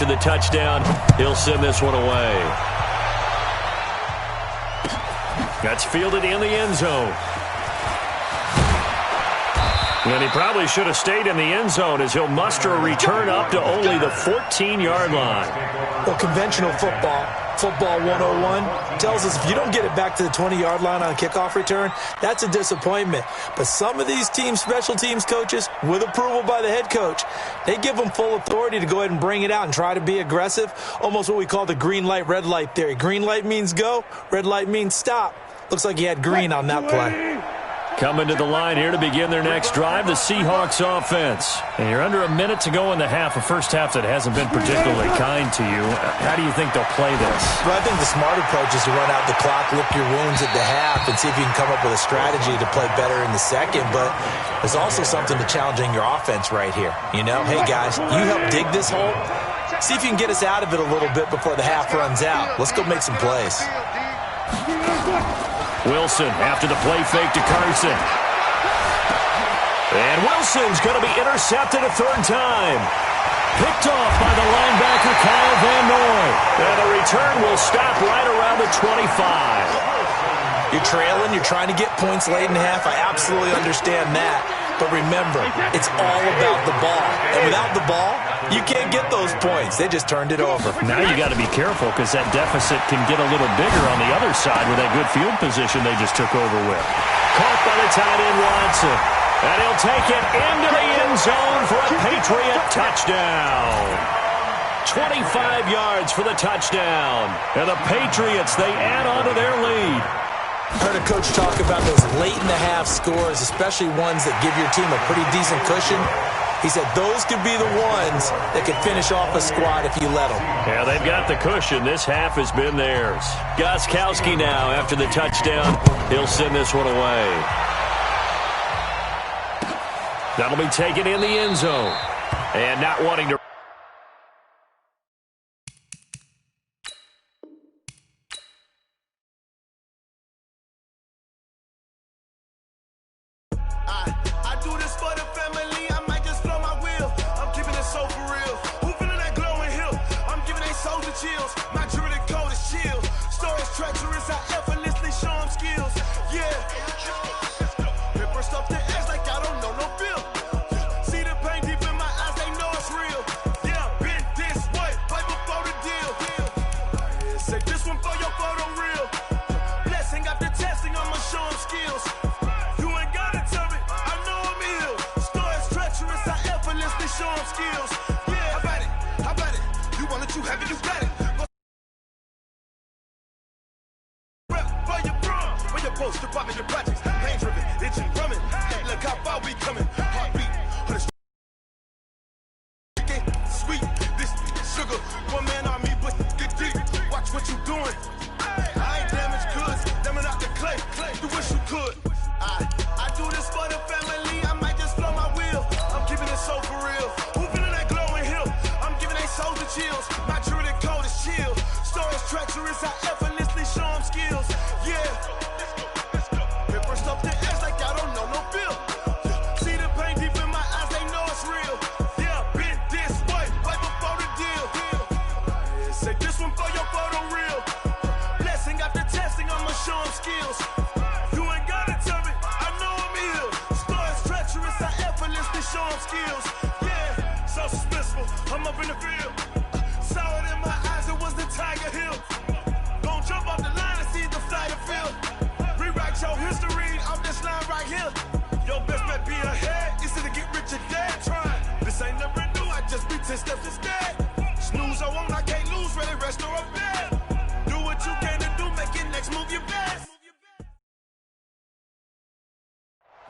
To the touchdown, he'll send this one away. That's fielded in the end zone. And he probably should have stayed in the end zone as he'll muster a return up to only the 14-yard line. Well, conventional football 101, tells us if you don't get it back to the 20-yard line on a kickoff return, that's a disappointment. But some of these special teams coaches, with approval by the head coach, they give them full authority to go ahead and bring it out and try to be aggressive, almost what we call the green light, red light theory. Green light means go, red light means stop. Looks like he had green on that play. Coming to the line here to begin their next drive, the Seahawks offense. And you're under a minute to go in the half, a first half that hasn't been particularly kind to you. How do you think they'll play this? Well, I think the smart approach is to run out the clock, lick your wounds at the half, and see if you can come up with a strategy to play better in the second. But there's also something to challenging your offense right here. You know, hey, guys, you help dig this hole. See if you can get us out of it a little bit before the half runs out. Let's go make some plays. Wilson after the play fake to Carson. And Wilson's going to be intercepted a third time. Picked off by the linebacker Kyle Van Noy. And the return will stop right around the 25. You're trailing, you're trying to get points late in half. I absolutely understand that. But remember, it's all about the ball. And without the ball, you can't get those points. They just turned it over. Now you got to be careful because that deficit can get a little bigger on the other side with that good field position they just took over with. Caught by the tight end Watson. And he'll take it into the end zone for a Patriot touchdown. 25 yards for the touchdown. And the Patriots, they add on to their lead. Heard a coach talk about those late-in-the-half scores, especially ones that give your team a pretty decent cushion. He said those could be the ones that could finish off a squad if you let them. Yeah, they've got the cushion. This half has been theirs. Gostkowski now after the touchdown. He'll send this one away. That'll be taken in the end zone. And not wanting to...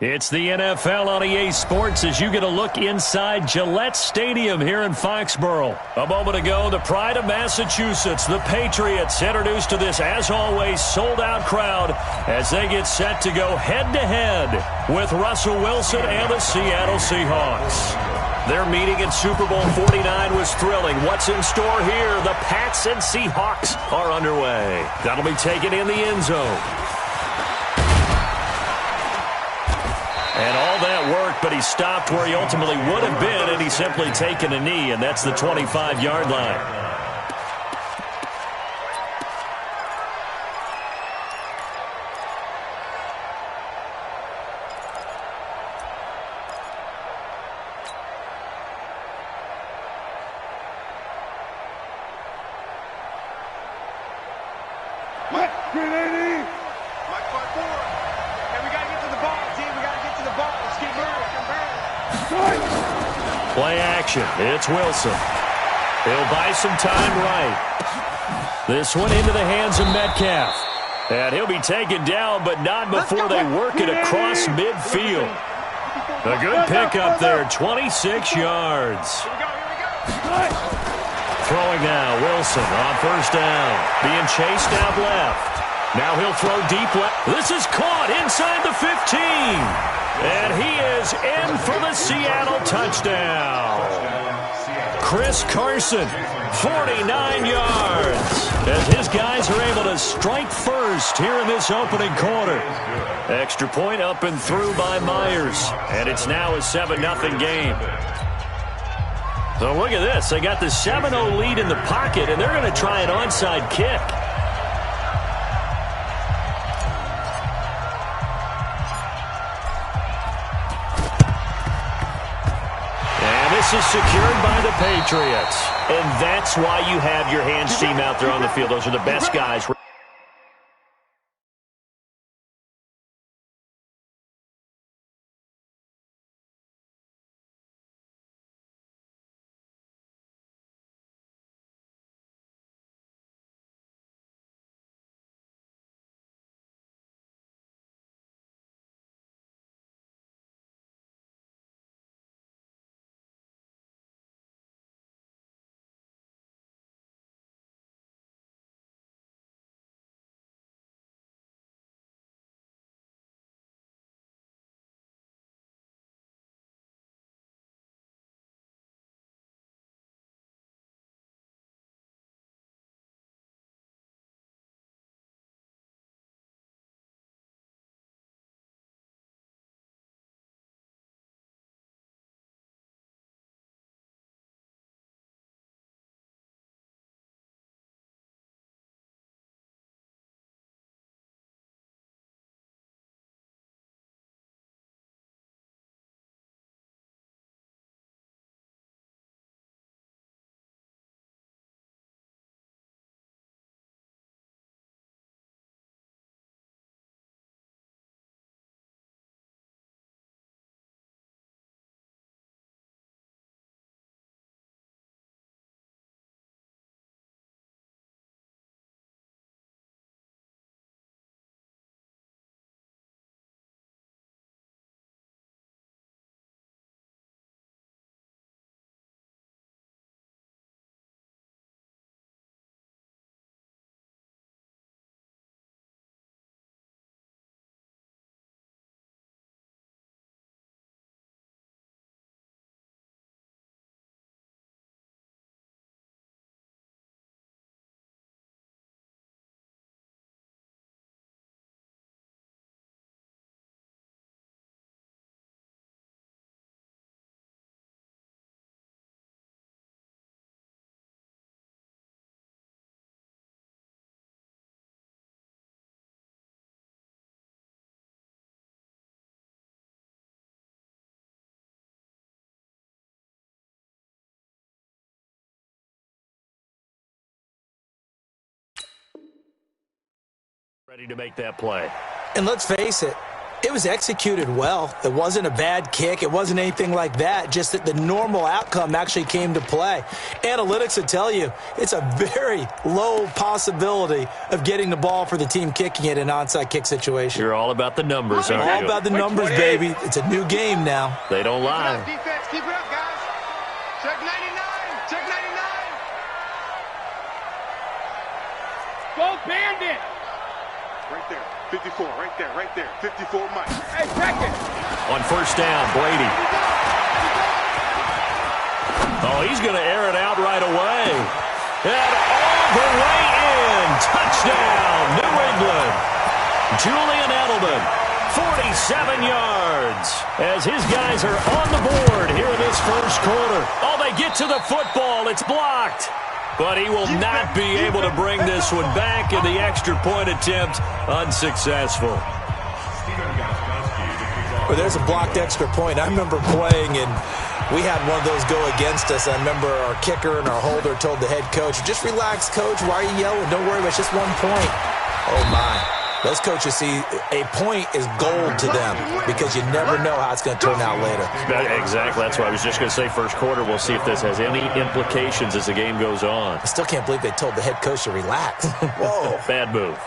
It's the NFL on EA Sports as you get a look inside Gillette Stadium here in Foxborough. A moment ago, the pride of Massachusetts, the Patriots, introduced to this, as always, sold-out crowd as they get set to go head-to-head with Russell Wilson and the Seattle Seahawks. Their meeting in Super Bowl 49 was thrilling. What's in store here? The Pats and Seahawks are underway. That'll be taken in the end zone. And all that work, but he stopped where he ultimately would have been, and he's simply taken a knee, and that's the 25-yard line. Play action. It's Wilson. He'll buy some time right. This one into the hands of Metcalf. And he'll be taken down, but not before they work it across midfield. A good pickup there, 26 yards. Throwing now, Wilson on first down. Being chased out left. Now he'll throw deep left. This is caught inside the 15. And he is in for the Seattle touchdown. Chris Carson, 49 yards. As his guys are able to strike first here in this opening quarter. Extra point up and through by Myers. And it's now a 7-0 game. So look at this. They got the 7-0 lead in the pocket, and they're going to try an onside kick. This is secured by the Patriots. And that's why you have your hands team out there on the field. Those are the best guys. Ready to make that play. And let's face it, it was executed well. It wasn't a bad kick. It wasn't anything like that, just that the normal outcome actually came to play. Analytics would tell you it's a very low possibility of getting the ball for the team kicking it in an onside kick situation. You're all about the numbers, aren't you? All about the numbers, baby. It's a new game now. They don't lie. Keep it up, defense. Keep it up, guys. Check 99. Check 99. Go Bandit. Right there. 54, right there, right there. 54, Mike. Hey, check it. On first down, Brady. Oh, he's going to air it out right away. And all the way in. Touchdown, New England. Julian Edelman 47 yards as his guys are on the board here in this first quarter. Oh, they get to the football. It's blocked. But he will not be able to bring this one back, and the extra point attempt unsuccessful. Well, there's a blocked extra point. I remember playing, and we had one of those go against us. I remember our kicker and our holder told the head coach, just relax, coach. Why are you yelling? Don't worry, it's just 1 point. Oh, my. Those coaches see a point is gold to them because you never know how it's going to turn out later. Exactly. That's why I was just going to say first quarter. We'll see if this has any implications as the game goes on. I still can't believe they told the head coach to relax. Whoa. Bad move.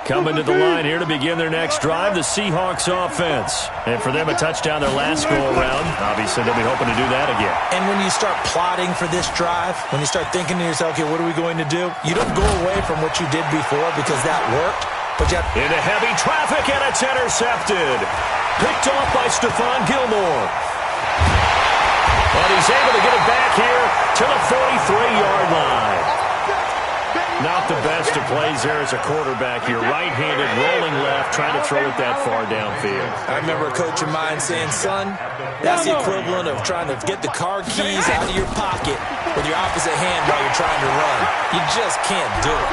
Coming to the line here to begin their next drive, the Seahawks offense. And for them, a touchdown their last go-around. Obviously, they'll be hoping to do that again. And when you start plotting for this drive, when you start thinking to yourself, okay, what are we going to do? You don't go away from what you did before because that worked. But you have into heavy traffic, and it's intercepted. Picked off by Stephon Gilmore. But he's able to get it back here to the 43-yard line. Not the best of plays there as a quarterback here. Right-handed, rolling left, trying to throw it that far downfield. I remember a coach of mine saying, son, that's the equivalent of trying to get the car keys out of your pocket with your opposite hand while you're trying to run. You just can't do it.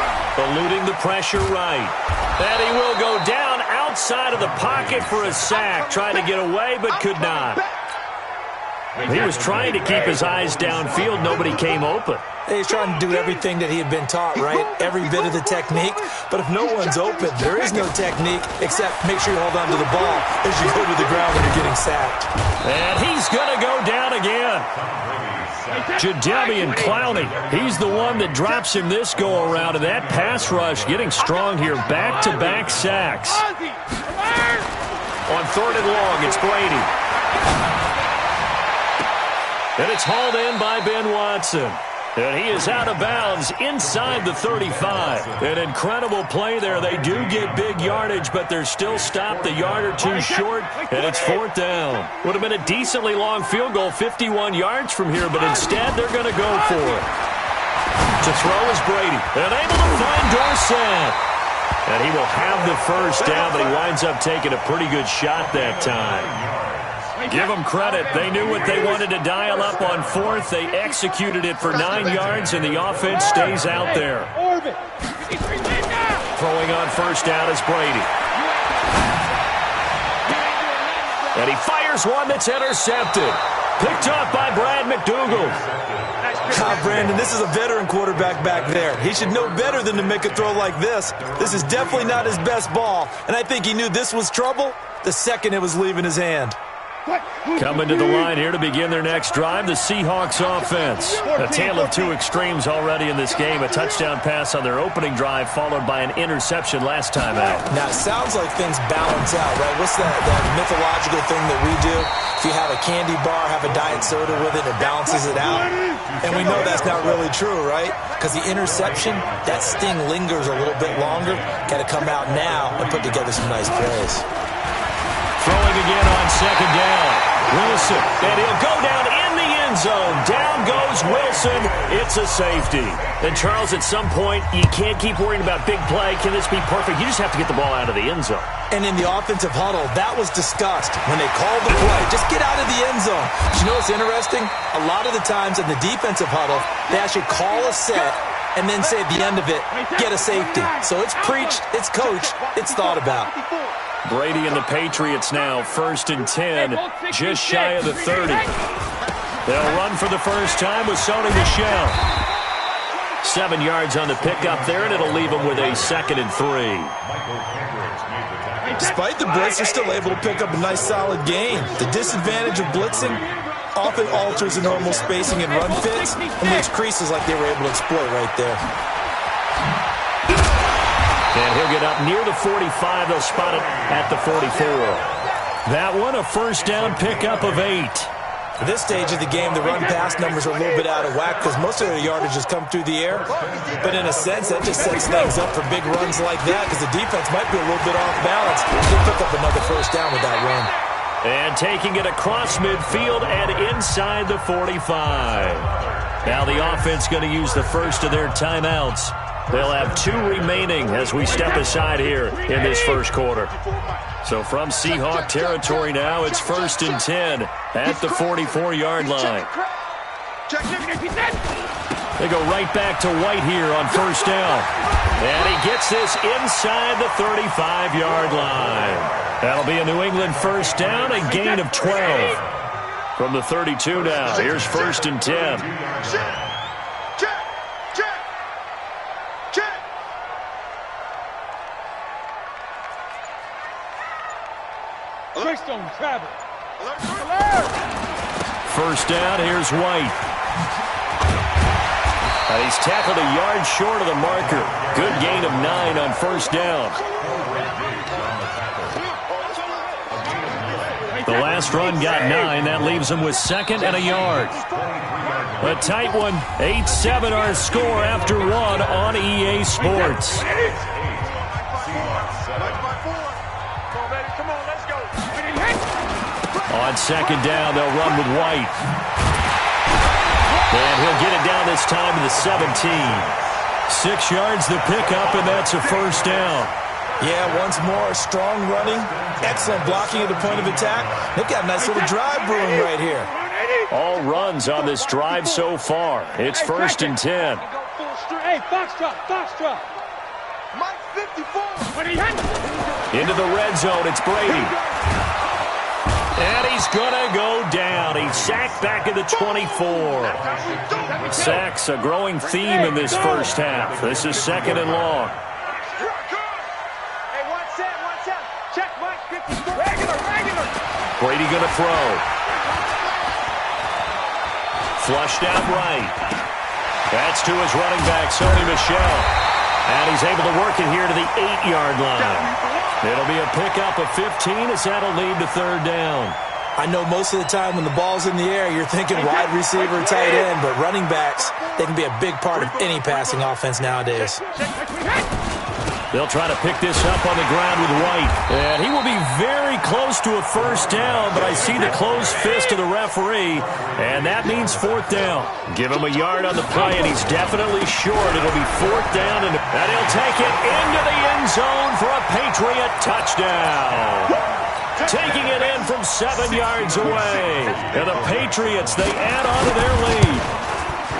Eluding the pressure right. And he will go down outside of the pocket for a sack. Trying to get away, but could not. He was trying to keep his eyes downfield. Nobody came open. He's trying to do everything that he had been taught, right? Every bit of the technique. But if no one's open, there is no technique except make sure you hold on to the ball as you go to the ground when you're getting sacked. And he's going to go down again. Jadeveon Clowney, he's the one that drops him this go-around. And that pass rush getting strong here. Back-to-back sacks. On 3rd and long, it's Brady. And it's hauled in by Ben Watson. And he is out of bounds inside the 35. An incredible play there. They do get big yardage, but they're still stopped a yard or two short, and it's 4th down. Would have been a decently long field goal, 51 yards from here, but instead they're going to go for it. To throw is Brady, and able to find Dorsett. And he will have the first down, but he winds up taking a pretty good shot that time. Give them credit. They knew what they wanted to dial up on 4th. They executed it for 9 yards, and the offense stays out there. Throwing on first down is Brady. And he fires one that's intercepted. Picked off by Brad McDougald. Brandon, this is a veteran quarterback back there. He should know better than to make a throw like this. This is definitely not his best ball, and I think he knew this was trouble the second it was leaving his hand. Coming to the line here to begin their next drive, the Seahawks offense. A tale of two extremes already in this game. A touchdown pass on their opening drive, followed by an interception last time out. Now, it sounds like things balance out, right? What's that mythological thing that we do? If you have a candy bar, have a diet soda with it, it balances it out. And we know that's not really true, right? Because the interception, that sting lingers a little bit longer. Got to come out now and put together some nice plays. Throwing again on 2nd down. Wilson, and he'll go down in the end zone. Down goes Wilson. It's a safety. And Charles, at some point, you can't keep worrying about big play. Can this be perfect? You just have to get the ball out of the end zone. And in the offensive huddle, that was discussed when they called the play. Just get out of the end zone. But you know what's interesting? A lot of the times in the defensive huddle, they actually call a set and then say at the end of it, get a safety. So it's preached, it's coached, it's thought about. Brady and the Patriots now, 1st and 10, just shy of the 30. They'll run for the first time with Sony Michel. 7 yards on the pickup there, and it'll leave them with a 2nd and 3. Despite the blitz, they're still able to pick up a nice, solid gain. The disadvantage of blitzing often alters the normal spacing and run fits and makes creases like they were able to exploit right there. And he'll get up near the 45. They'll spot it at the 44. That one, a first down pickup of 8. At this stage of the game, the run-pass numbers are a little bit out of whack because most of their yardage has come through the air. But in a sense, that just sets things up for big runs like that because the defense might be a little bit off balance. They'll pick up another first down with that run. And taking it across midfield and inside the 45. Now the offense going to use the first of their timeouts. They'll have 2 remaining as we step aside here in this first quarter. So from Seahawk territory now, it's 1st and 10 at the 44-yard line. They go right back to White here on 1st down. And he gets this inside the 35-yard line. That'll be a New England 1st down, a gain of 12. From the 32 now, here's 1st and 10. First down, here's White. He's tackled a yard short of the marker. Good gain of 9 on 1st down. The last run got 9. That leaves him with 2nd and a yard. A tight one. 8-7 our score after 1 on EA Sports. On 2nd down, they'll run with White. And he'll get it down this time to the 17. 6 yards the pickup, and that's a 1st down. Yeah, once more, strong running, excellent blocking at the point of attack. They've got a nice little drive brewing right here. All runs on this drive so far. It's 1st and 10. Hey, Foxtrot. Mike 54. Into the red zone, it's Brady. And he's going to go down. He's sacked back at the 24. Sacks, a growing theme in this first half. This is 2nd and long. Hey, one set. Check Mike 54. Regular. Brady going to throw. Flushed out right. That's to his running back, Sony Michel. And he's able to work it here to the 8-yard line. It'll be a pickup of 15 as that'll lead to 3rd down. I know most of the time when the ball's in the air, you're thinking wide receiver, tight end, but running backs, they can be a big part of any passing offense nowadays. They'll try to pick this up on the ground with White. And he will be very close to a 1st down, but I see the closed fist of the referee, and that means 4th down. Give him a yard on the play, and he's definitely short. It'll be 4th down, and he'll take it into the end zone for a Patriot touchdown. Taking it in from 7 yards away. And the Patriots, they add on to their lead.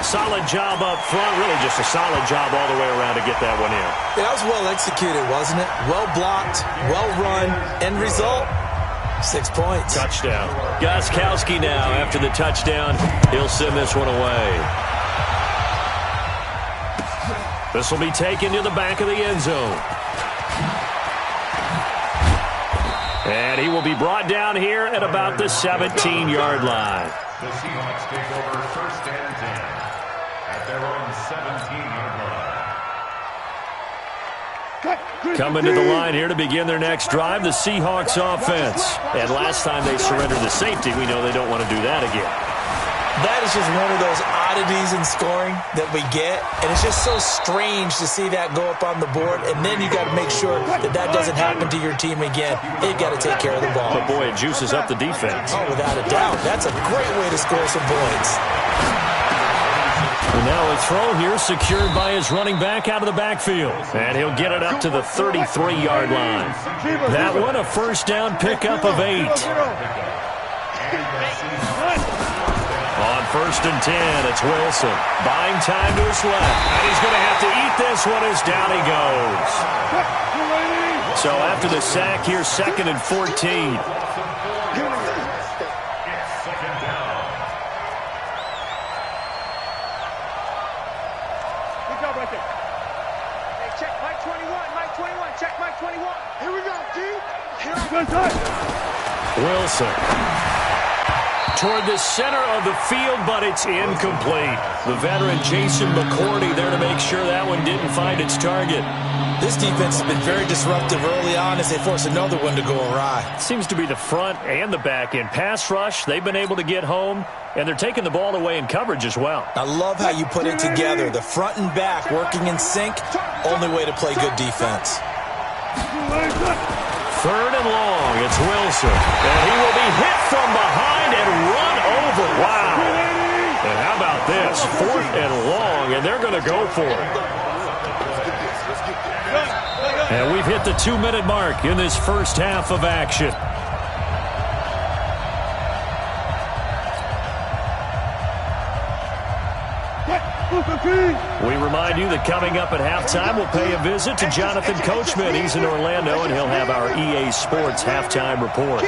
Solid job up front, really just a solid job all the way around to get that one in. Yeah, that was well executed, wasn't it? Well blocked, well run, end result, 6 points. Touchdown. Gostkowski now, after the touchdown, he'll send this one away. This will be taken to the back of the end zone. And he will be brought down here at about the 17-yard line. The Seahawks take over 1st and 10 at their own 17-yard line. Coming to the line here to begin their next drive, the Seahawks offense. And last time they surrendered the safety, we know they don't want to do that again. That is just one of those oddities in scoring that we get, and it's just so strange to see that go up on the board, and then you got to make sure that that doesn't happen to your team again. They've got to take care of the ball. But boy, it juices up the defense. Oh, without a doubt. That's a great way to score some points. And now a throw here secured by his running back out of the backfield. And he'll get it up to the 33-yard line. That one, a 1st down pickup of 8. On 1st and 10, it's Wilson. Buying time to his left. And he's going to have to eat this one as down he goes. So after the sack, here's 2nd and 14. Check Mike 21. Check Mike 21. Here we go, D. Wilson. Toward the center of the field, but it's incomplete. The veteran Jason McCourty there to make sure that one didn't find its target. This defense has been very disruptive early on as they force another one to go awry. Seems to be the front and the back end. Pass rush, they've been able to get home, and they're taking the ball away in coverage as well. I love how you put it together. The front and back working in sync, only way to play good defense. 3rd and long, it's Wilson. And he will be hit from behind and run over. Wow. And how about this? 4th and long, and they're going to go for it. And we've hit the 2-minute mark in this first half of action. We remind you that coming up at halftime, we'll pay a visit to Jonathan Coachman. He's in Orlando, and he'll have our EA Sports halftime report.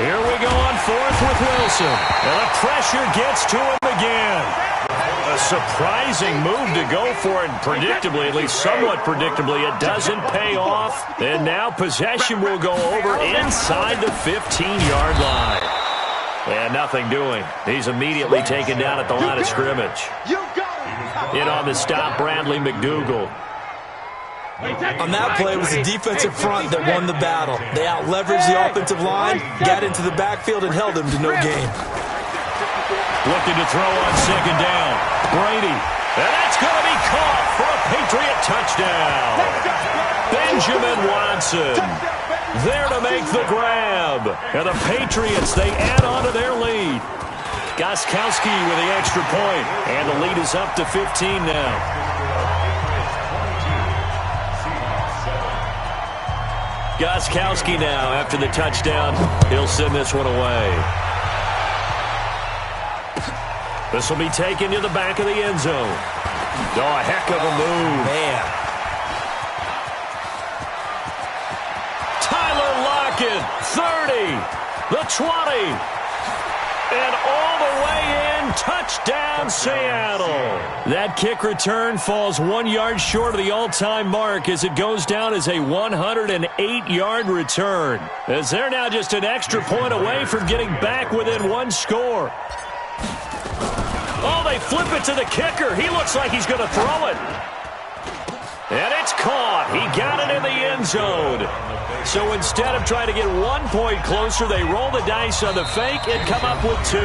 Here we go on fourth with Wilson. And the pressure gets to him again. A surprising move to go for it, and predictably, at least somewhat predictably, it doesn't pay off. And now possession will go over inside the 15-yard line. And nothing doing. He's immediately taken down at the line of scrimmage. In on the stop, Bradley McDougal. On that play, it was the defensive front that won the battle. They out-leveraged the offensive line, got into the backfield, and held them to no gain. Looking to throw on second down. Brady. And that's going to be caught for a Patriot touchdown. Benjamin Watson there to make the grab. And the Patriots, they add on to their lead. Gostkowski with the extra point. And the lead is up to 15 now. Gostkowski now, after the touchdown, he'll send this one away. This will be taken to the back of the end zone. Oh, a heck of a move. Man. Tyler Lockett, 30, the 20, and all the way in, touchdown Seattle. That kick return falls 1 yard short of the all-time mark as it goes down as a 108-yard return. As they're now just an extra point away from getting back within one score. Oh, they flip it to the kicker. He looks like he's going to throw it. And it's caught. He got it in the end zone. So instead of trying to get 1 point closer, they roll the dice on the fake and come up with 2.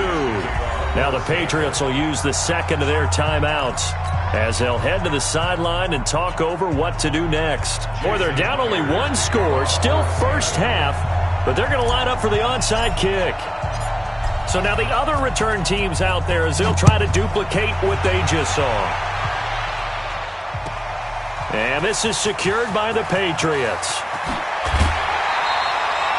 Now the Patriots will use the second of their timeouts as they'll head to the sideline and talk over what to do next. Boy, they're down only 1 score, still first half, but they're going to line up for the onside kick. So now the other return teams out there as they'll try to duplicate what they just saw. And this is secured by the Patriots.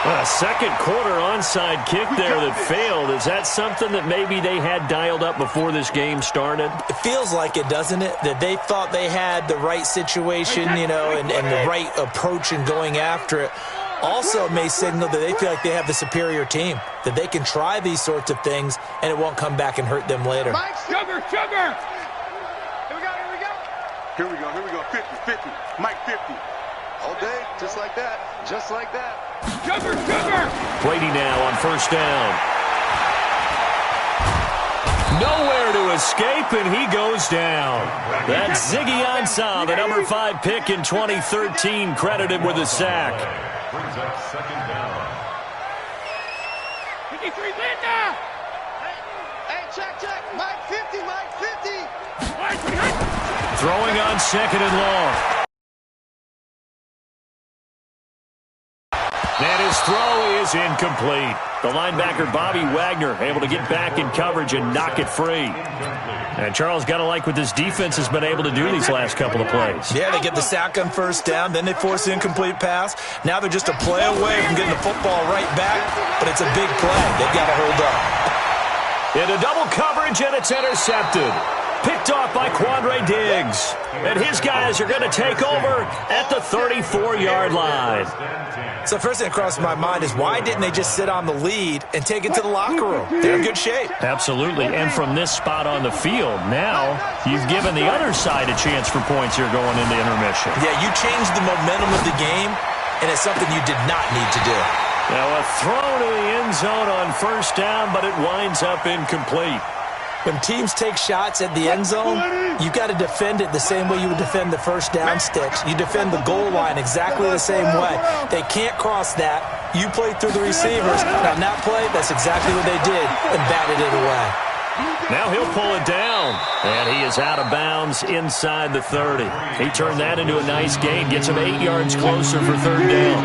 A second quarter onside kick there that failed. Is that something that maybe they had dialed up before this game started? It feels like it, doesn't it? That they thought they had the right situation, you know, and the right approach in going after it. Also may signal that they feel like they have the superior team, that they can try these sorts of things and it won't come back and hurt them later. Mike, sugar! Here we go. 50, 50. Mike, 50. All day, just like that. Sugar! Brady now on first down. Nowhere to escape, and he goes down. That's Ziggy Ansah, the number 5 pick in 2013, credited with a sack. Brings up second down. 53, Linda! Hey, check. Mike 50. Throwing on second and long. And his throw is incomplete. The linebacker, Bobby Wagner, able to get back in coverage and knock it free. And Charles, got to like what this defense has been able to do these last couple of plays. Yeah, they get the sack on first down, then they force the incomplete pass. Now they're just a play away from getting the football right back, but it's a big play. They've got to hold up. Into double coverage, and it's intercepted. Picked off by Quandre Diggs. And his guys are going to take over at the 34-yard line. So first thing that crossed my mind is why didn't they just sit on the lead and take it to the locker room? They're in good shape. Absolutely. And from this spot on the field, now you've given the other side a chance for points here going into intermission. Yeah, you changed the momentum of the game, and it's something you did not need to do. Now a throw to the end zone on first down, but it winds up incomplete. When teams take shots at the end zone, you've got to defend it the same way you would defend the first down sticks. You defend the goal line exactly the same way. They can't cross that. You play through the receivers. Now, on that play, that's exactly what they did and batted it away. Now he'll pull it down, and he is out of bounds inside the 30. He turned that into a nice gain, gets him 8 yards closer for third down.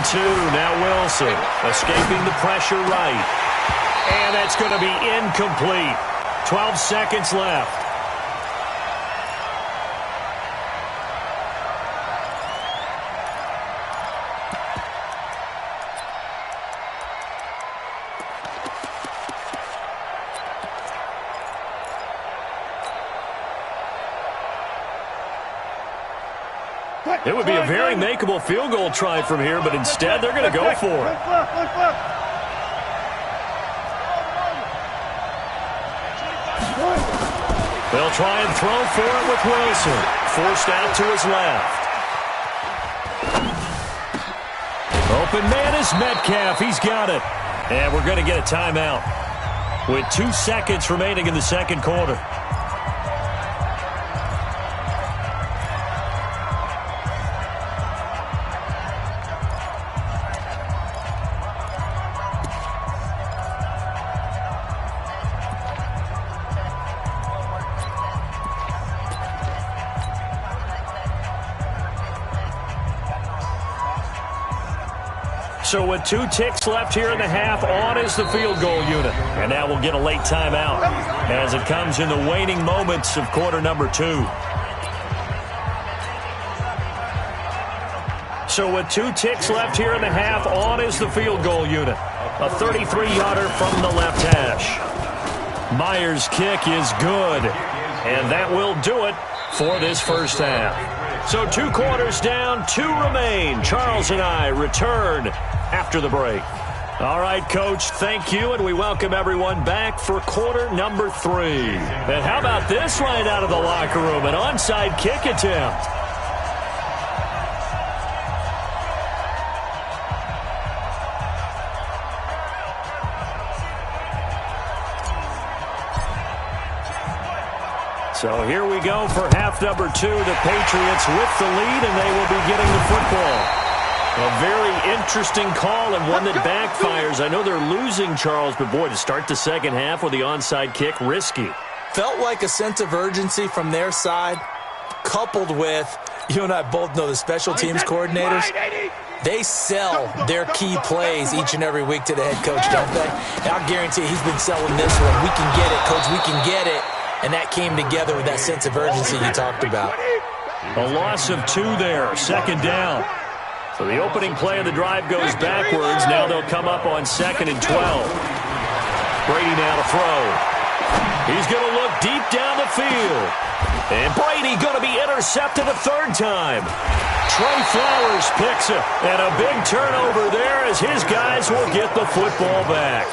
and 2. Now Wilson escaping the pressure right. And that's going to be incomplete. 12 seconds left. It would be a very makeable field goal try from here, but instead they're going to go for it. They'll try and throw for it with Wilson. Forced out to his left. Open man is Metcalf. He's got it. And we're going to get a timeout with 2 seconds remaining in the second quarter. So with 2 ticks left here in the half, on is the field goal unit. And now we'll get a late timeout as it comes in the waning moments of quarter number 2. So with 2 ticks left here in the half, on is the field goal unit. A 33-yarder from the left hash. Myers' kick is good. And that will do it for this first half. So 2 quarters down, 2 remain. Charles and I return after the break. All right, Coach, thank you, and we welcome everyone back for quarter number 3. And how about this right out of the locker room, an onside kick attempt. So here we go for half number 2. The Patriots with the lead, and they will be getting the football. A very interesting call and one that backfires. I know they're losing, Charles, but boy, to start the second half with the onside kick, risky. Felt like a sense of urgency from their side, coupled with, you and I both know the special teams coordinators. They sell their key plays each and every week to the head coach, don't they? And I'll guarantee he's been selling this one. We can get it, Coach, we can get it. And that came together with that sense of urgency you talked about. A loss of 2 there, second down. So the opening play of the drive goes backwards. Now they'll come up on 2nd and 12. Brady now to throw. He's going to look deep down the field. And Brady going to be intercepted a 3rd time. Trey Flowers picks it. And a big turnover there as his guys will get the football back.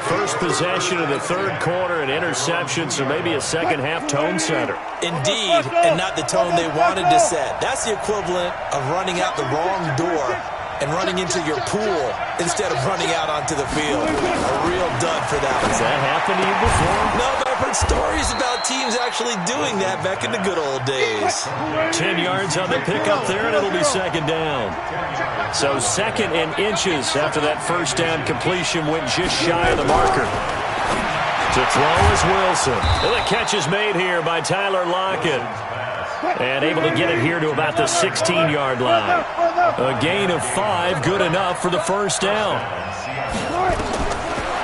First possession of the 3rd quarter, an interception, so maybe a second half tone setter. Indeed, and not the tone they wanted to set. That's the equivalent of running out the wrong door and running into your pool instead of running out onto the field. A real dud for that one. Has that happened to you before? No, but I've heard stories about teams actually doing that back in the good old days. 10 yards on the pickup there, and it'll be second down. So 2nd and inches after that first down completion went just shy of the marker. To throw is Wilson. And the catch is made here by Tyler Lockett. And able to get it here to about the 16-yard line. A gain of 5, good enough for the first down.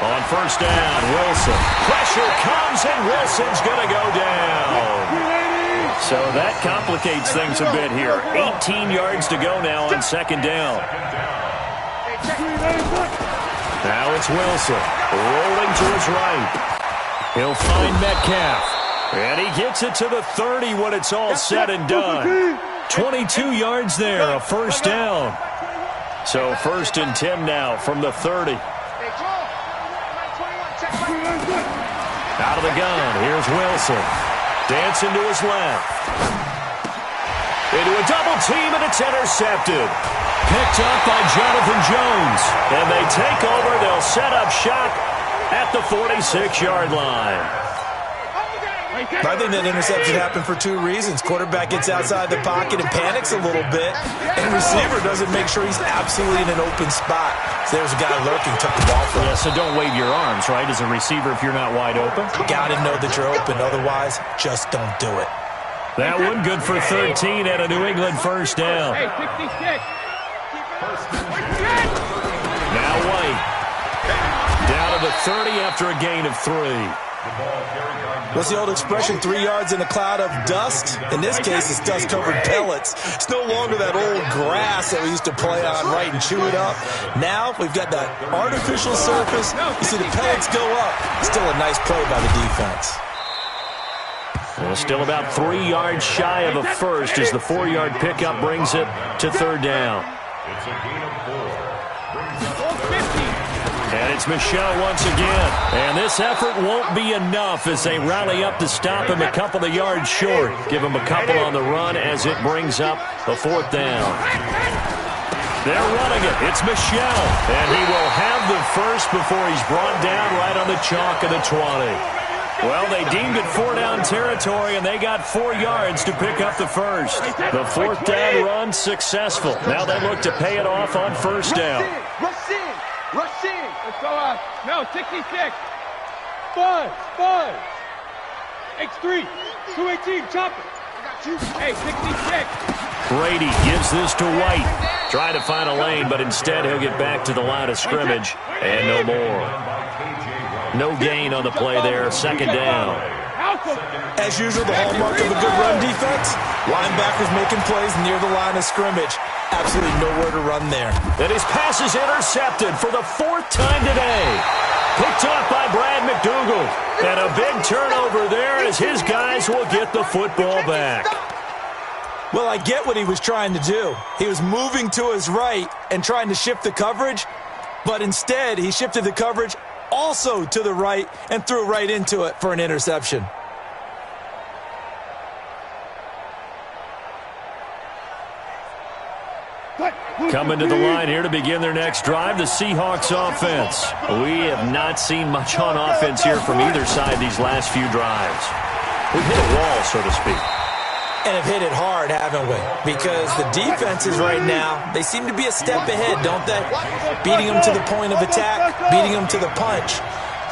On first down, Wilson. Pressure comes, and Wilson's going to go down. So that complicates things a bit here. 18 yards to go now on second down. Now it's Wilson. Rolling to his right. He'll find Metcalf. And he gets it to the 30 when it's all said and done. 22 yards there, a first down. So 1st and 10 now from the 30. Out of the gun, here's Wilson. Dancing to his left. Into a double team, and it's intercepted. Picked up by Jonathan Jones. And they take over. They'll set up shop at the 46-yard line. I think that interception happened for 2 reasons. Quarterback gets outside the pocket and panics a little bit, and receiver doesn't make sure he's absolutely in an open spot. So there's a guy lurking, took the ball from him. Yeah, so don't wave your arms, right, as a receiver if you're not wide open? Got to know that you're open. Otherwise, just don't do it. That one good for 13 and a New England first down. Hey, 66. Now White. Down to the 30 after a gain of 3. What's the old expression, 3 yards in a cloud of dust? In this case, it's dust-covered pellets. It's no longer that old grass that we used to play on, right, and chew it up. Now we've got that artificial surface. You see the pellets go up. Still a nice play by the defense. Well, still about 3 yards shy of a first as the 4-yard pickup brings it to 3rd down. It's a gain of 4. And it's Michel once again. And this effort won't be enough as they rally up to stop him a couple of yards short. Give him a couple on the run as it brings up a 4th down. They're running it. It's Michel. And he will have the first before he's brought down right on the chalk of the 20. Well, they deemed it 4-down territory, and they got 4 yards to pick up the first. The 4th down run successful. Now they look to pay it off on 1st down. Rush in! Rush in! Let's go out. No, 66. 5. X3. 218. Chop it. Hey, 66. Brady gives this to White. Trying to find a lane, but instead he'll get back to the line of scrimmage. And no more. No gain on the play there. 2nd down. As usual, the hallmark of a good run defense, linebackers making plays near the line of scrimmage. Absolutely nowhere to run there. And his pass is intercepted for the 4th time today. Picked off by Brad McDougal. And a big turnover there as his guys will get the football back. Well, I get what he was trying to do. He was moving to his right and trying to shift the coverage, but instead he shifted the coverage also to the right and threw right into it for an interception. Coming to the line here to begin their next drive, the Seahawks offense. We have not seen much on offense here from either side these last few drives. We've hit a wall, so to speak. And have hit it hard, haven't we? Because the defenses right now, they seem to be a step ahead, don't they? Beating them to the point of attack, beating them to the punch.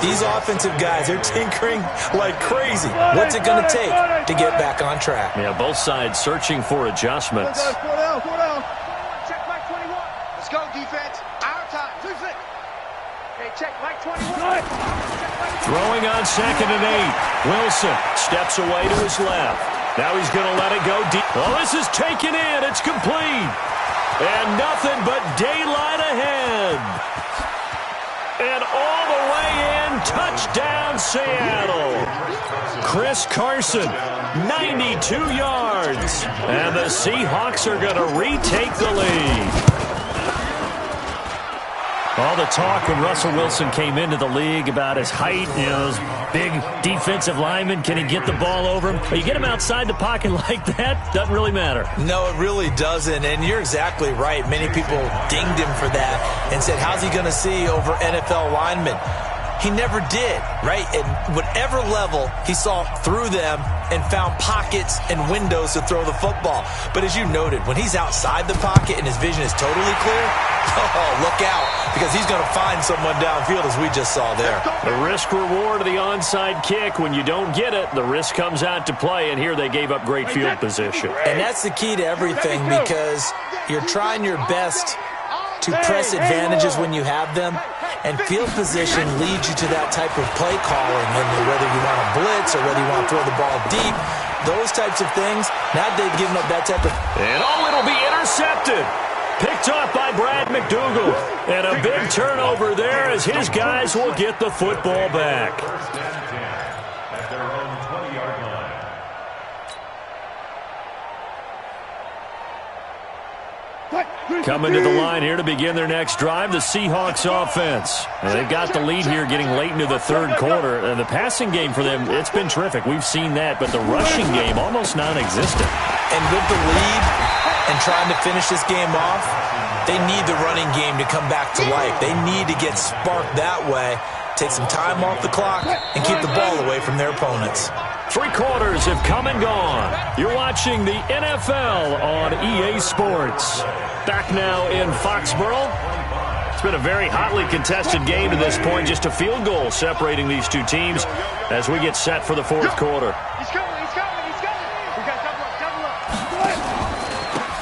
These offensive guys, they're tinkering like crazy. What's it going to take to get back on track? Yeah, both sides searching for adjustments. Check Mike 21. Let's go, defense. Our time. Hey, check Mike 21. Throwing on 2nd and 8. Wilson steps away to his left. Now he's going to let it go deep. Oh, this is taken in. It's complete. And nothing but daylight ahead. And all the way in, touchdown Seattle. Chris Carson, 92 yards. And the Seahawks are going to retake the lead. All the talk when Russell Wilson came into the league about his height, you know, those big defensive linemen, can he get the ball over him? You get him outside the pocket like that, doesn't really matter. No, it really doesn't, and you're exactly right. Many people dinged him for that and said, how's he going to see over NFL linemen? He never did, right? At whatever level, he saw through them and found pockets and windows to throw the football. But as you noted, when he's outside the pocket and his vision is totally clear, oh, look out, because he's going to find someone downfield, as we just saw there. The risk-reward of the onside kick, when you don't get it, the risk comes out to play, and here they gave up great field position. And that's the key to everything, because you're trying your best to press advantages when you have them, and field position leads you to that type of play calling, and whether you want to blitz or whether you want to throw the ball deep, those types of things. Now they've given up that type of... And it'll be intercepted. Picked off by Brad McDougal. And a big turnover there as his guys will get the football back. First and 10 at their own 20-yard line. Coming to the line here to begin their next drive, the Seahawks offense. And they've got the lead here getting late into the 3rd quarter. And the passing game for them, it's been terrific. We've seen that, but the rushing game almost non-existent. And with the lead and trying to finish this game off, they need the running game to come back to life. They need to get sparked that way, take some time off the clock, and keep the ball away from their opponents. 3 quarters have come and gone. You're watching the NFL on EA Sports. Back now in Foxborough. It's been a very hotly contested game to this point. Just a field goal separating these two teams as we get set for the 4th quarter. He's coming. We got double up.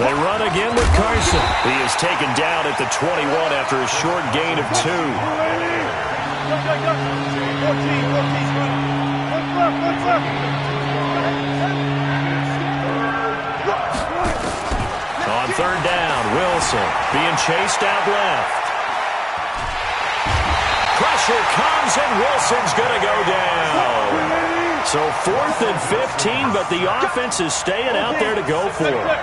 They run again with Carson. He is taken down at the 21 after a short gain of 2. On third down, Wilson being chased out left. Pressure comes, and Wilson's going to go down. So 4th and 15, but the offense is staying out there to go for it.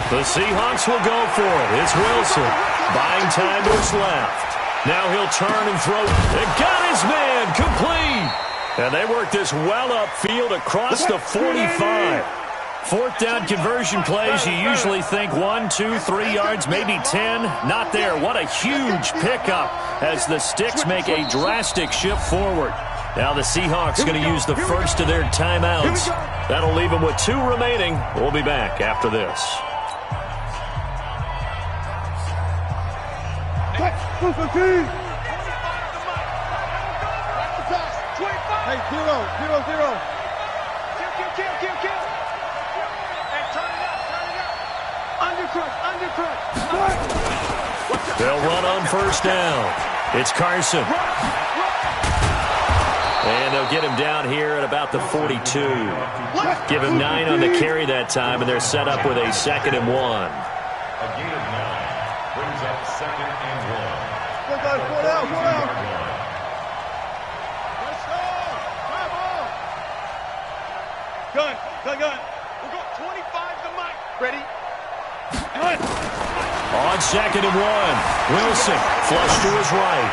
The Seahawks will go for it. It's Wilson. Buying time to his left. Now he'll turn and throw. It got his man complete. And they work this well upfield across the 45. 4th down conversion plays, you usually think 1, 2, 3 yards, maybe 10. Not there. What a huge pickup as the Sticks make a drastic shift forward. Now the Seahawks going to use the first of their timeouts. That'll leave them with 2 remaining. We'll be back after this. Hey, 0, 0, 0. Kill. Hey, turn it up. Undercrush. They'll run on first down. It's Carson. And they'll get him down here at about the 42. Give him 9 on the carry that time, and they're set up with a 2nd and 1. A gain of 9 brings up 2nd and 1. Go down. Gun. We'll go 25 to Mike. Ready? Gun. On 2nd and 1, Wilson flush to his right.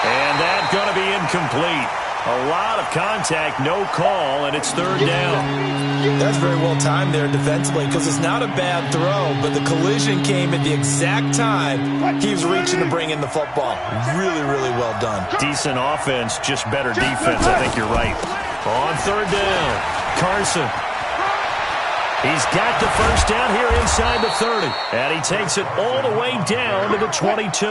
And that's going to be incomplete. A lot of contact, no call, and it's 3rd down. That's very well timed there defensively because it's not a bad throw, but the collision came at the exact time he was reaching to bring in the football. Really, really well done. Decent offense, just better defense. I think you're right. On 3rd down, Carson. He's got the first down here inside the 30. And he takes it all the way down to the 22.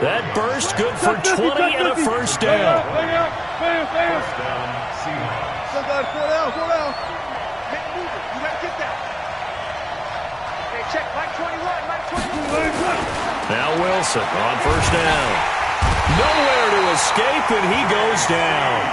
That burst good for 20 and a first down. First down, Seahawks. Go down. Can't move it. You gotta get that. Hey, check. Mike 21. Now Wilson on first down. Nowhere to escape, and he goes down.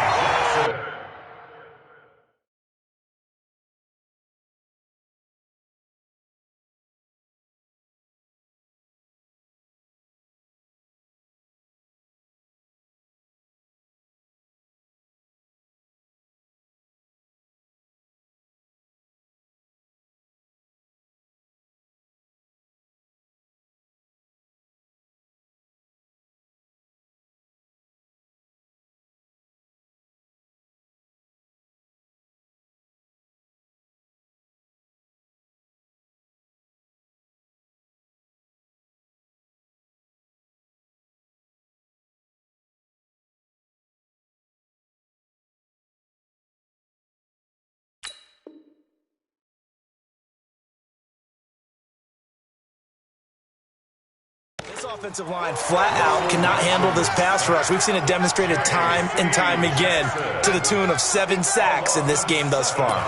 This offensive line flat out cannot handle this pass rush. We've seen it demonstrated time and time again to the tune of 7 sacks in this game thus far.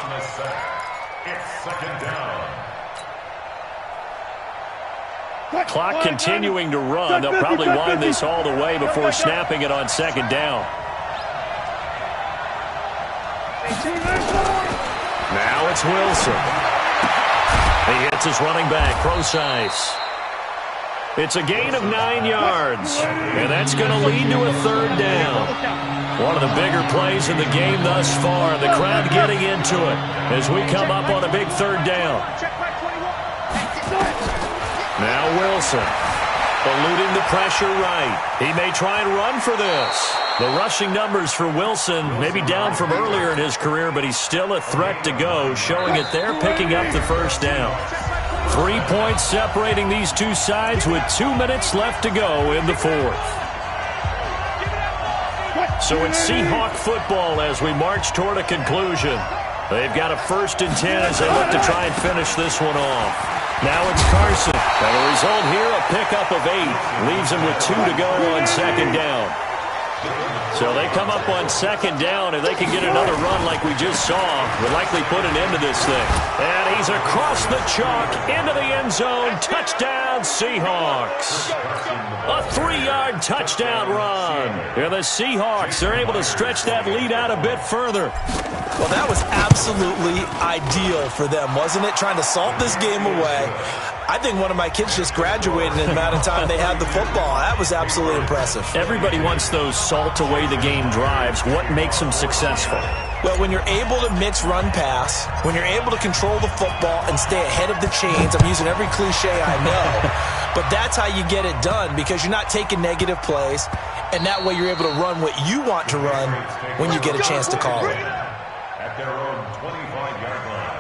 It's 2nd down. Clock continuing to run. They'll probably wind this all the way before snapping it on 2nd down. Now it's Wilson. He hits his running back, Procise. It's a gain of 9 yards, and that's going to lead to a 3rd down. One of the bigger plays in the game thus far. The crowd getting into it as we come up on a big 3rd down. Now Wilson, eluding the pressure right. He may try and run for this. The rushing numbers for Wilson may be down from earlier in his career, but he's still a threat to go, showing it there, picking up the first down. 3 points separating these two sides with 2 minutes left to go in the 4th. So it's Seahawk football as we march toward a conclusion. They've got a 1st and 10 as they look to try and finish this one off. Now it's Carson And the result here, a pickup of 8. Leaves them with 2 to go on second down. So they come up on second down. If they can get another run like we just saw, would likely put an end to this thing. And he's across the chalk into the end zone. Touchdown, Seahawks. A 3-yard touchdown run. And the Seahawks are able to stretch that lead out a bit further. Well, that was absolutely ideal for them, wasn't it? Trying to salt this game away. I think one of my kids just graduated in the amount of time they had the football. That was absolutely impressive. Everybody wants those salt-away-the-game drives. What makes them successful? Well, when you're able to mix run-pass, when you're able to control the football and stay ahead of the chains, I'm using every cliche I know, but that's how you get it done because you're not taking negative plays, and that way you're able to run what you want to run when you get a chance to call it. At their own 25-yard line.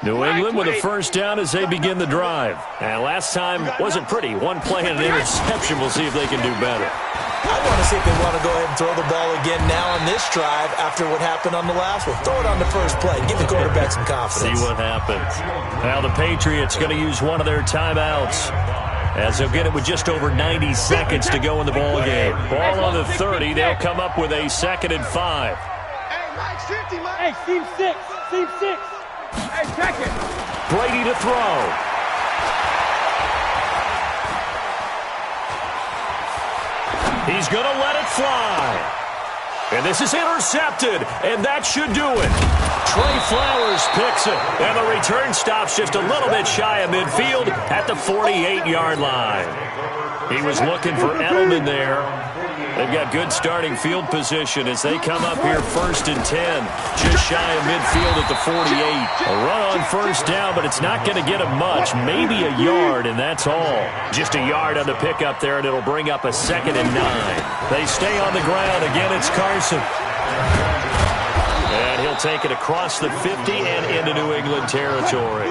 New England with a first down as they begin the drive. And last time wasn't pretty. One play and an interception. We'll see if they can do better. I want to see if they want to go ahead and throw the ball again now on this drive after what happened on the last one. Throw it on the first play. Give the quarterback some confidence. See what happens. Now the Patriots going to use one of their timeouts, as they'll get it with just over 90 seconds to go in the ball game. Ball on the 30. They'll come up with a 2nd and 5. Hey, Mike's 50, Mike. Hey, team 6. Team 6. Hey, check it. Brady to throw. He's going to let it fly. And this is intercepted, and that should do it. Trey Flowers picks it, and the return stops just a little bit shy of midfield at the 48-yard line. He was looking for Edelman there. They've got good starting field position as they come up here 1st and 10, just shy of midfield at the 48. A run on first down, but it's not going to get him much, maybe a yard, and that's all. Just a yard on the pickup there, and it'll bring up a 2nd and 9. They stay on the ground. Again, it's Carson. And he'll take it across the 50 and into New England territory.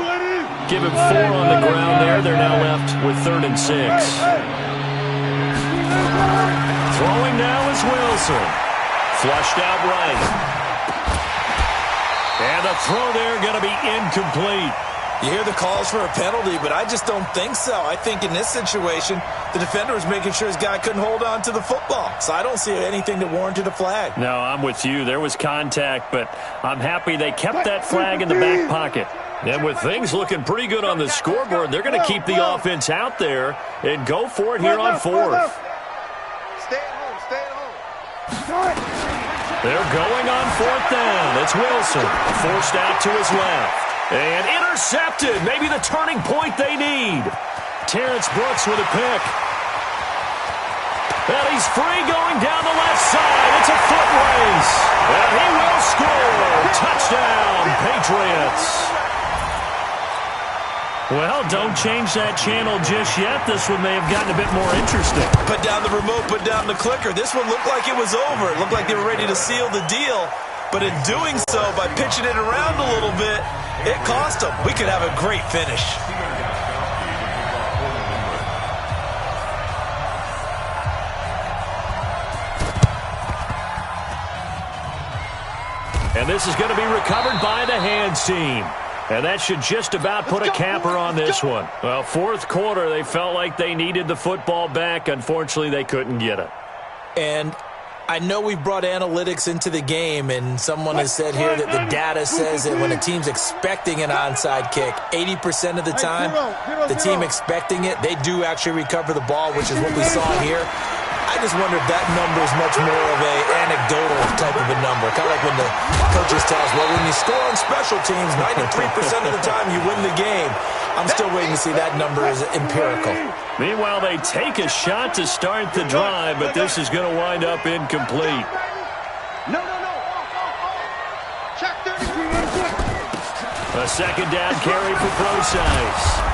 Give him 4 on the ground there. They're now left with 3rd and 6. Throwing now is Wilson. Flushed out right. And the throw there going to be incomplete. You hear the calls for a penalty, but I just don't think so. I think in this situation, the defender was making sure his guy couldn't hold on to the football. So I don't see anything that warranted a flag. No, I'm with you. There was contact, but I'm happy they kept that flag in the back pocket. And with things looking pretty good on the scoreboard, they're going to keep the offense out there and go for it here on 4th. Stay at home. Stay at home. They're going on 4th down. It's Wilson. Forced out to his left. And intercepted. Maybe the turning point they need. Terrence Brooks with a pick. And he's free going down the left side. It's a foot race. And he will score. Touchdown, Patriots. Well, don't change that channel just yet. This one may have gotten a bit more interesting. Put down the remote, put down the clicker. This one looked like it was over. It looked like they were ready to seal the deal. But in doing so, by pitching it around a little bit, it cost them. We could have a great finish. And this is going to be recovered by the hands team. And that should just about put a capper on this one. Well, 4th quarter, they felt like they needed the football back. Unfortunately, they couldn't get it. And I know we've brought analytics into the game, and someone has said here that the data says that when a team's expecting an onside kick, 80% of the time, the team expecting it, they do actually recover the ball, which is what we saw here. I just wonder if that number is much more of an anecdotal type of a number. Kind of like when the coaches tell us, well, when you score on special teams, 93% of the time you win the game. I'm still waiting to see that number is empirical. Meanwhile, they take a shot to start the drive, but this is going to wind up incomplete. No. Check 33. A 2nd down carry for Procise.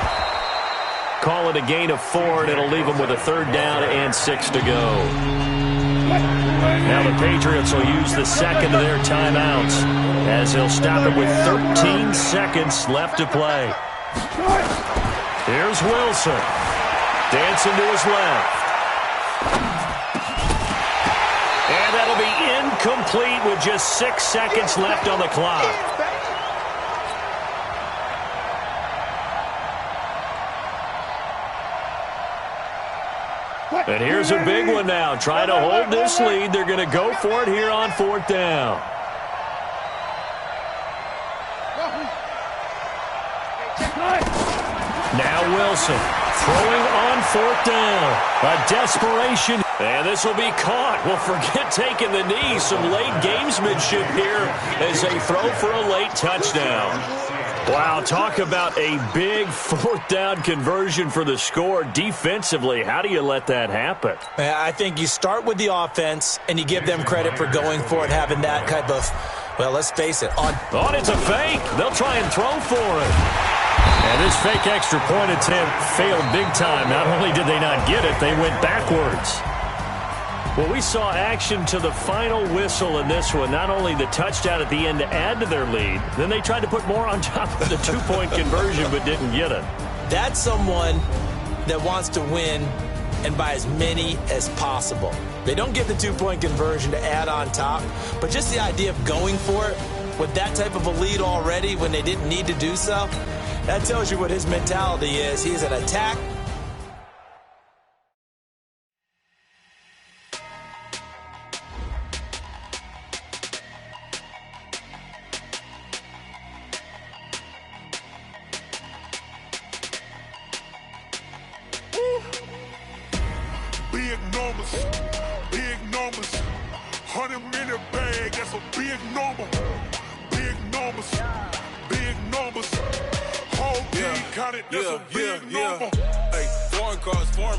Call it a gain of 4, and it'll leave them with a 3rd down and 6 to go. Now the Patriots will use the 2nd of their timeouts as they'll stop it with 13 seconds left to play. Here's Wilson. Dancing to his left. And that'll be incomplete with just 6 seconds left on the clock. And here's a big one now. Trying to hold this lead. They're going to go for it here on 4th down. Now Wilson throwing on 4th down. A desperation. And this will be caught. Well, forget taking the knee. Some late gamesmanship here as they throw for a late touchdown. Wow, talk about a big 4th down conversion for the score. Defensively, how do you let that happen? I think you start with the offense, and you give them credit for going for it, having that type of, well, let's face it. It's a fake. They'll try and throw for it. And this fake extra point attempt failed big time. Not only did they not get it, they went backwards. Well, we saw action to the final whistle in this one. Not only the touchdown at the end to add to their lead, then they tried to put more on top of the 2-point conversion but didn't get it. That's someone that wants to win and by as many as possible. They don't get the 2-point conversion to add on top, but just the idea of going for it with that type of a lead already when they didn't need to do so, that tells you what his mentality is. He's an attack. Big numbers, 100-minute bag, that's a big number. Big numbers, whole team counted, that's a big number. Hey, foreign cars, foreign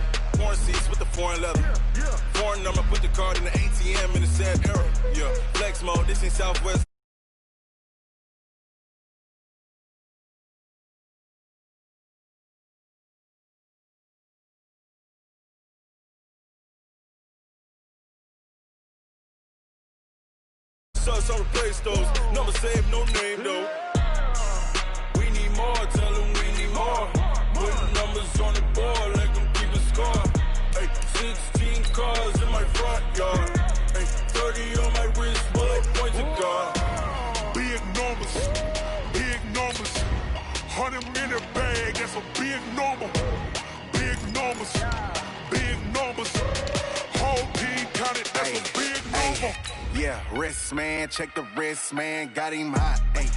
seats with the foreign leather. Foreign number, put the card in the ATM in the sad era. Yeah, flex mode, this ain't Southwest. So replace those. Number save, no name though. We need more, tell them we need more. Put numbers on the board, let them keep a score. Hey, 16 cars in my front yard. Hey, 30 on my wrist, bullet point to God. Big numbers, 100-minute bag, that's a big number. Big numbers, whole team counted, that's a big number. Yeah, wrist man, check the wrist man, got him hot. Hey,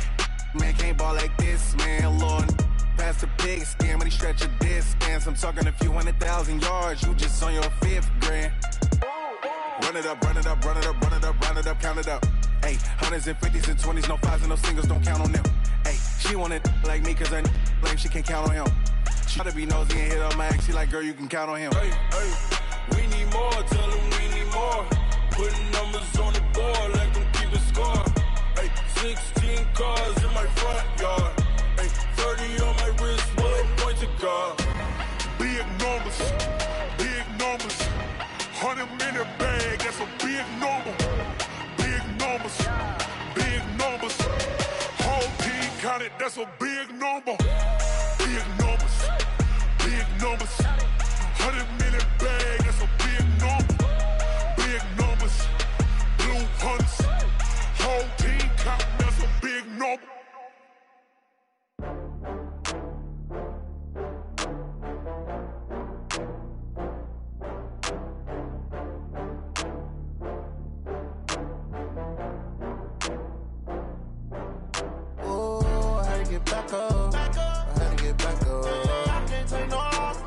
man can't ball like this, man. Lord, pass the pig skin when he stretch a distance. I'm talking a few 100,000 yards, you just on your 5th grand. Run it up, count it up. Hey, 100s and 50s and 20s, no 5s and no singles, don't count on them. Hey, she want it like me, cause her blame, she can't count on him. She try to be nosy and hit up my ex, she like, girl, you can count on him. Hey, we need more, tell them we need more. Putting numbers on the board, let them keep a score. Hey, 16 cars in my front yard. Hey, 30 on my wrist, bullet point to God. Big numbers, 100-minute bag, that's a big number. Big numbers, whole team counted, that's a big number. Big numbers, 100-minute bag, that's a big number. Big numbers, blue hunts, whole team count, that's a big number. Oh, I had to get back up. I had to get back up. I can't take no loss.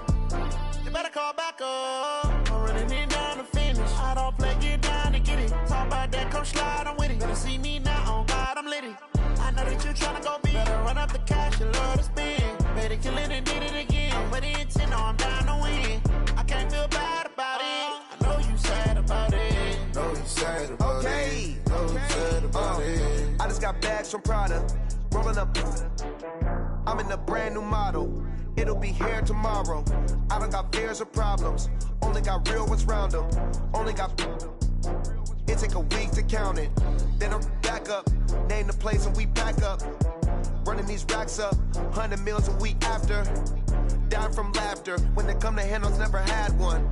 You better call back up. I'm running it down to finish. I don't play, get down to get it. Talk about that, come slide, I'm with it. Better see me now, on God, I'm litty. I know that you tryna go big. Better run up the cash, you love to spend. Better kill it and did it again. I'm with the intent, no, I'm down to win. I can't feel bad about it. I know you sad about it. Know you sad about it. Know you sad about it. I just got bags from Prada. Rolling up. I'm in a brand new model. It'll be here tomorrow. I don't got fears or problems. Only got real ones round them. Only got. It take a week to count it. Then I'm back up. Name the place and we back up. Running these racks up. 100 meals a week after. dying from laughter. When they come to handles, never had one.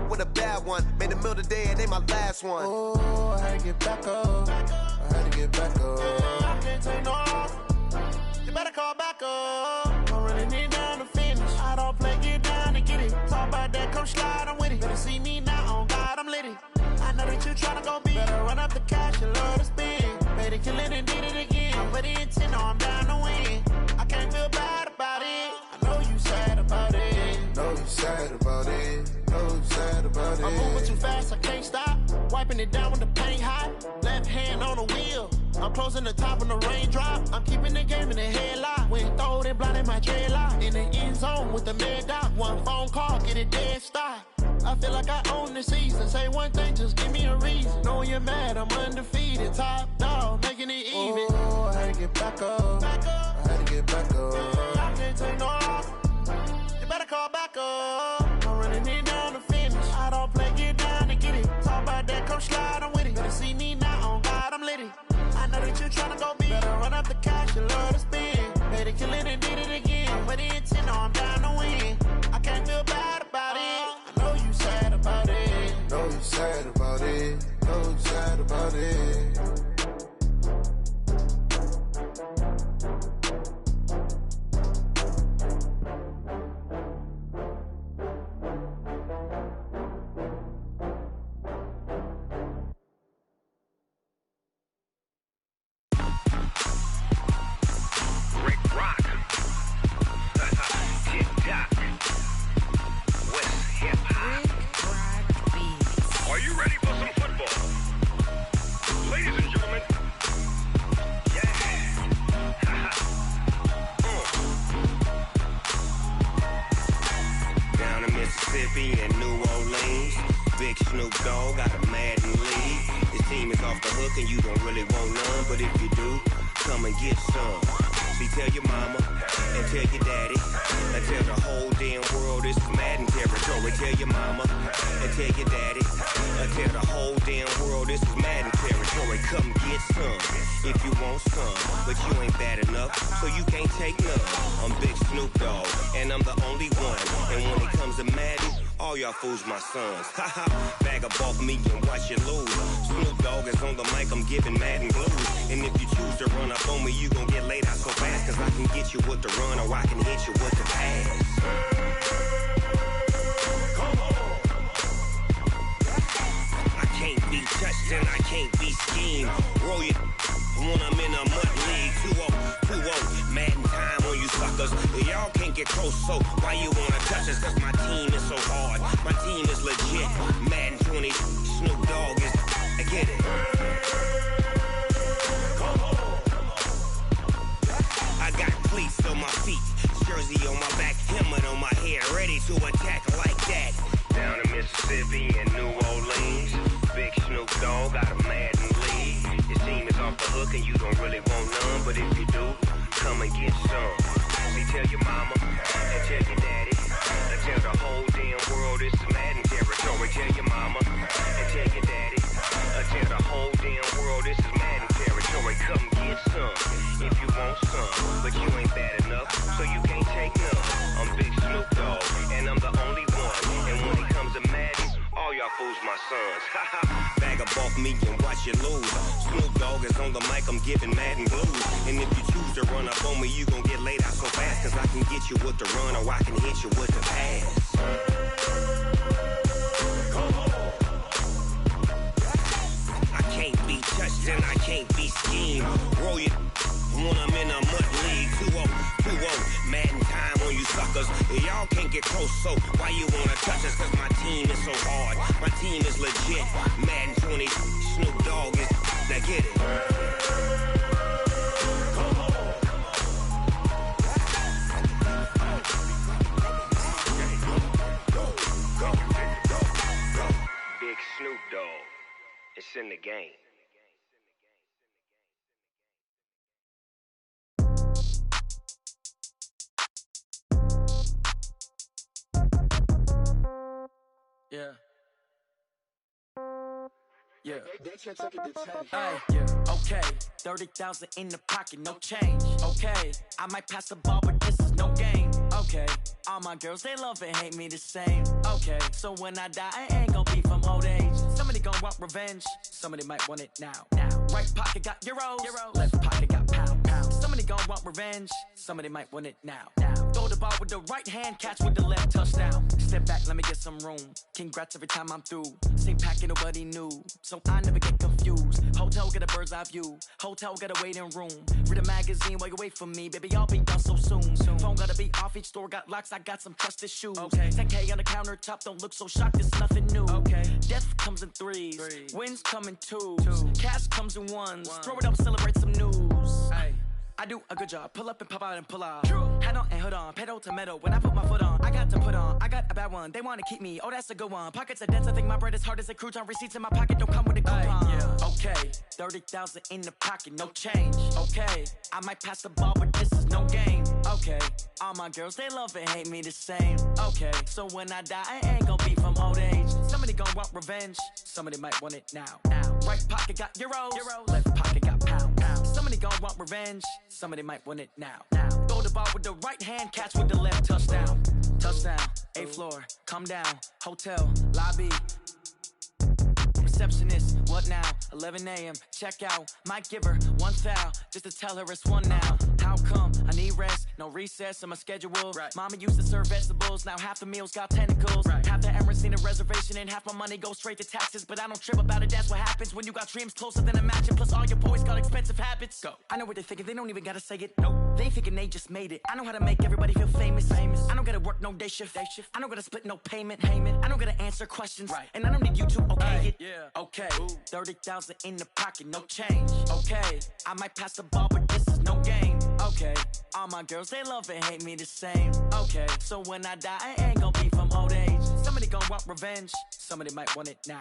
With a bad one, made a meal today and they my last one. Oh, I had to get back up. I had to get back up. I can't take no off. You better call back up. I'm running it down to finish. I don't play, get down to get it. Talk about that, come slide, I'm with it. Better see me now, on God, I'm lit it. I know that you tryna go big. Better run up the cash and love to spend. Made it, kill it, and did it again. I'm with the intent, I'm down to win. I can't feel bad about it. I know you sad about it. Know you sad about it. Know you sad about it. I'm moving too fast, I can't stop. Wiping it down when the paint hot. Left hand on the wheel. I'm closing the top when the raindrop. I'm keeping the game in the headlock. When throwed and blinded my dreadlock. In the end zone with the mad dot. One phone call, get it dead stop. I feel like I own the season. Say one thing, just give me a reason. Knowing you're mad, I'm undefeated. Top dog, making it even. Oh, I had to get back up. I had to get back up. I can't take no off. You better call back up. I'm running it down to finish. I don't play, get down to get it. Talk about that, come slide, I'm with it. Better see me now, on God, I'm lit it. I know that you tryna go big. Better run up the cash and love to spend. Made it, kill it, and did it again. With the intent, I'm down to win. I can't feel bad about it. I know you sad about it. Know you sad about it. Know you sad about it. Fools my sons. Haha, bag up off me and watch you lose. Snoop Dogg is on the mic, I'm giving Madden blues. And if you choose to run up on me, you gon' get laid out so fast. Cause I can get you with the run or I can hit you with the pass. Come on. I can't be touched and I can't be schemed. Roll you when I'm in a mud league. 2-0, 2-0, Madden time on you suckers. Y'all can't get close, so why you wanna touch us? Cause my team is so hard. My team is legit. Madden 20, Snoop Dogg is. I get it. Come on. I got cleats on my feet, jersey on my back, helmet on my head, ready to attack like that. Down in Mississippi and New Orleans, big Snoop Dogg got a Madden league. Your team is off the hook and you don't really want none, but if you do, come and get some. See, tell your mama and tell your daddy. Tell the whole damn world this is Madden territory. Tell your mama and tell your daddy. Tell the whole damn world this is Madden territory. Come get some if you want some, but you ain't bad enough, so you can't take none. I'm Big Snoop Dogg, and I'm the only one. And when it comes to Madden, all y'all fools my sons. Bag up off me and watch you lose. Snoop Dogg is on the mic, I'm giving Madden blues. And if you choose to run up on me, you gon' get laid out so fast. Cause I can get you with the run or I can hit you with the pass. Come on. I can't be touched and I can't be schemed. Roll you when I'm in a mud league. 2-0, 2-0, Madden time on you suckers. Y'all can't get close, so why you wanna touch us? Cause my team is so hard. My team is legit. Madden 20, Snoop Dogg is. Now get it. Come on. Go. Big Snoop Dogg. It's in the game. Yeah. Hey, yeah. Okay, 30,000 in the pocket, no change. Okay, I might pass the ball, but this is is no game. Okay, all my girls, they love and hate me the same. Okay, so when I die, I ain't gon' be from old age. Somebody gon' want revenge, somebody might want it now. Right pocket got euros, left pocket got pound. Somebody gon' want revenge, somebody might want it now. Throw the ball with the right hand, catch with the left, touchdown. Step back, let me get some room. Congrats every time I'm through. Same packet, nobody knew, so I never get confused. Hotel get a bird's eye view, hotel get a waiting room. Read a magazine while you wait for me, baby, I'll be done so soon. Phone gotta be off, each store got locks, I got some trusted shoes. 10K on the countertop, don't look so shocked, it's nothing new. Death comes in threes, wins come in twos, cash comes in ones. Throw it up, celebrate some news. I do a good job, pull up and pop out and pull out. Head on and hood on, pedal to metal. When I put my foot on, I got to put on. I got a bad one, they wanna keep me, oh that's a good one. Pockets are dense, I think my bread is hard as a crouton. Receipts in my pocket don't come with a coupon. Okay, 30,000 in the pocket, no change. Okay, I might pass the ball, but this is no game. Okay, all my girls, they love and hate me the same. Okay, so when I die, I ain't gon' be from old age. Somebody gon' want revenge, somebody might want it now. Right pocket got euros, left pocket got pound. Somebody gon' want revenge, somebody might want it now. Throw the ball with the right hand, catch with the left, touchdown. Touchdown, 8th floor, come down, hotel, lobby. Receptionist, what now? 11 a.m., check out. Might give her one foul, just to tell her it's one now. How come? I need rest, no recess in my schedule. Mama used to serve vegetables, now half the meals got tentacles. Half the Emirates need a reservation and half my money goes straight to taxes. But I don't trip about it, that's what happens when you got dreams closer than a mansion. Plus all your boys got expensive habits. Go. I know what they're thinking, they don't even gotta say it. Nope. They thinking they just made it. I know how to make everybody feel famous. I don't gotta work no day shift. I don't gotta split no payment. I don't gotta answer questions. And I don't need you to okay it. Okay, 30,000 in the pocket, no change. Okay, I might pass the ball, but this is no game. Okay, all my girls, they love and hate me the same. Okay, so when I die, I ain't gon' be from old age. Somebody gon' want revenge, somebody might want it now.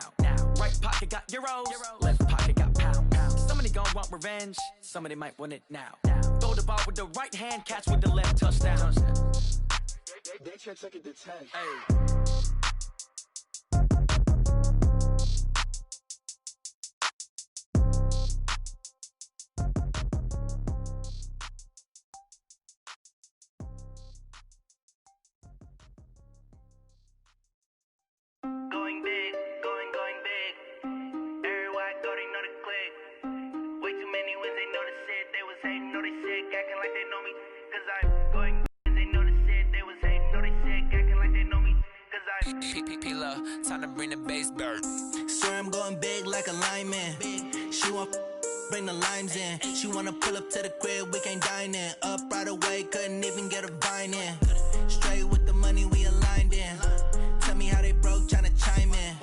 Right pocket got euros, left pocket got pound. Somebody gon' want revenge, somebody might want it now. Throw the ball with the right hand, catch with the left, touchdown. They can't take it to 10. Going big, going big. Everywhere I go, they know the click. Way too many wins, they know the shit. They was hating, know they sick, acting like they know me. Cause I'm going big, they know the shit. They was hating, know they sick, acting like they know me. Cause I'm P-P-P-Love, time to bring the bass bird. Swear I'm going big like a lineman. She want bring the limes in. She wanna pull up to the crib, we can't dine in. Up right away, couldn't even get a vine in. Straight with the money, we aligned in. Tell me how they broke, tryna chime in.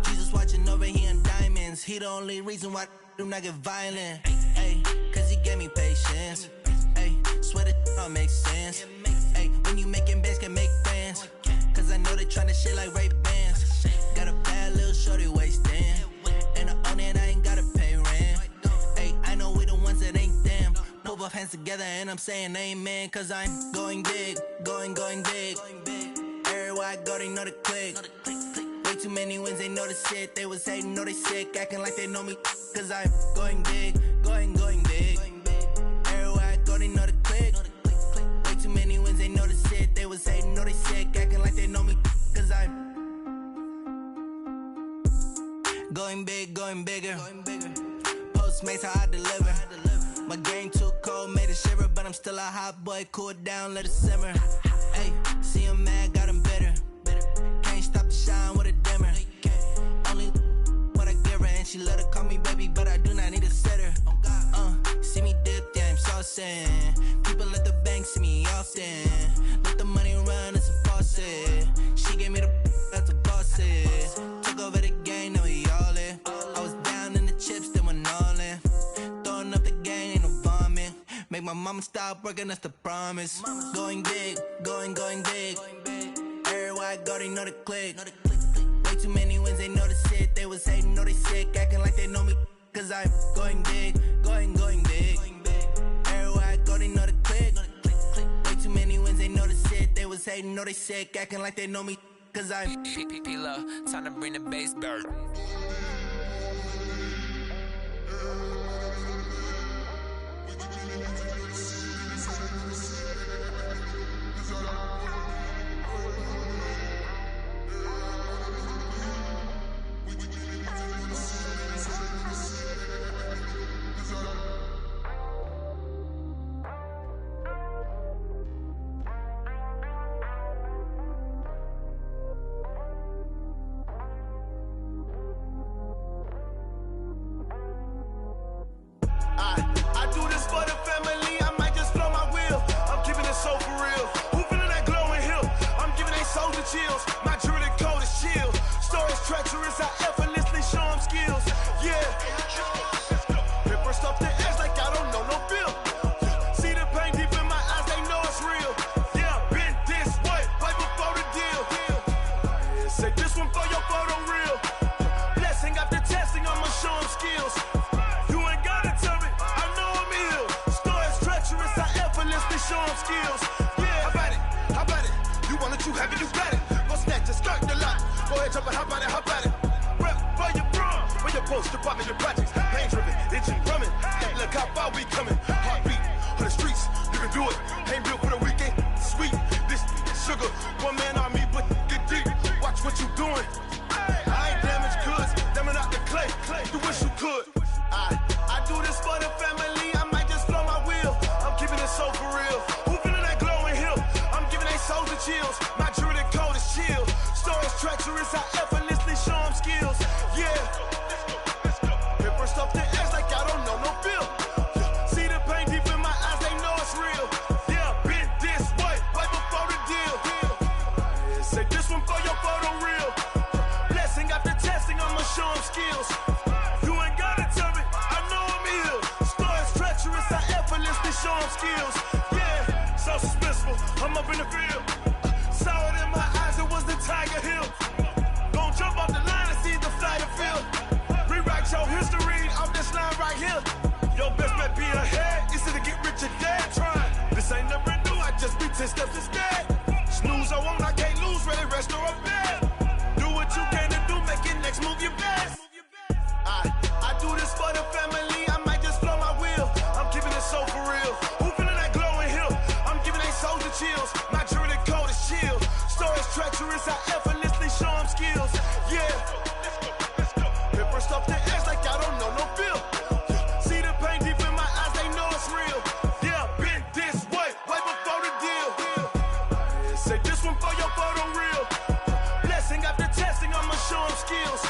Jesus watching over here in diamonds. He the only reason why do not get violent. Ay, cause he gave me patience. Ay, swear that all makes sense. Ay, when you making bands, can make friends. Cause I know they tryna shit like Ray-Bans. Got a bad little shorty wasting. And I own it, I ain't gotta pay rent. Ay, I know we the ones that ain't them. Move both hands together and I'm saying amen. Cause I'm going big, going big. Everywhere I go, they know the click. Way too many wins, they know the shit. They was hating, know they sick, acting like they know me. Cause I'm going big, going big. Everywhere I go, they know the click. Way too many wins, they know the shit. They was hating, know they sick, acting like they know me. Cause I'm going big, going bigger. Postmates, how I deliver. My game too cold, made it shiver. But I'm still a hot boy, cool down, let it simmer. Hey, see him mad, got him bitter. Can't stop the shine with a dimmer. Only what I give her, and she let her call me baby, but I do not need a sitter. See me dip, yeah, I'm saucing. People at the bank see me often. Let the money run, it's a faucet. She gave me the that's a boss it. Took over the game, now we all in. I was down in the chips, then went all in. Throwing up the gang, ain't no vomit. Make my mama stop working, that's the promise. Going big, going big. Everywhere I go, they know the click. Way too many wins, they know the shit. They was hating, know they sick, acting like they know me. Cause I'm going big, going big. Everywhere I go, they know the click. Way too many wins, they know the shit. They was hating, know they sick, acting like they know me. Cause I'm P-P-P-Love, time to bring the bass bird. show them skills. Yeah, how about it? How about it? You want it, you have it, you got it. Go snatch it, skirt the lot. Go ahead, jump it, how about it? How about it? Rep for your brum, for your post, department, your projects. Pain driven, itching, drumming. Hey, look how far we coming. Heartbeat on the streets, you can do it. Ain't built for the weekend. Sweet, this sugar, one man army, but get deep. Watch what you doing. I ain't damaged goods, damn out the clay. You wish you could. I do this for the family. I might just blow my wheel. I'm keeping it so for real. Who feeling that glowing hill? I'm giving they souls the chills. My jury the cold is chill. Stories treacherous, I effortlessly show them skills. Yeah. Paper stuff to edge like I don't know no feel. See the pain deep in my eyes, they know it's real. Yeah, been this way, right before the deal. Say this one for your photo reel. Blessing after testing, I'ma show them skills. You ain't gotta tell me, I know I'm ill. Stories treacherous, I effortlessly show them skills. Yeah, so suspenseful, I'm up in the field. Saw it in my eyes, it was the Tiger Hill. Gon' jump off the line and see the flight of field. Rewrite your history off this line right here. Your best bet be ahead, easy to get rich or dead. Trying, this ain't never new, I just be 10 steps instead. Snooze I won't, I can't lose, ready, rest or a bed. Do what you can to do, make it next move your best. I do this for the family, I might just blow my wheel. I'm keeping it so for real. Who feeling that glowing hill? I'm giving they souls the chills. My jury the cold is chill. Stories treacherous, I effortlessly show them skills. Yeah. Paper stuff to edge like I don't know no feel. See the pain deep in my eyes, they know it's real. Yeah, been this way, way before the deal. Say this one for your photo reel. Blessing after testing, I'ma show them skills.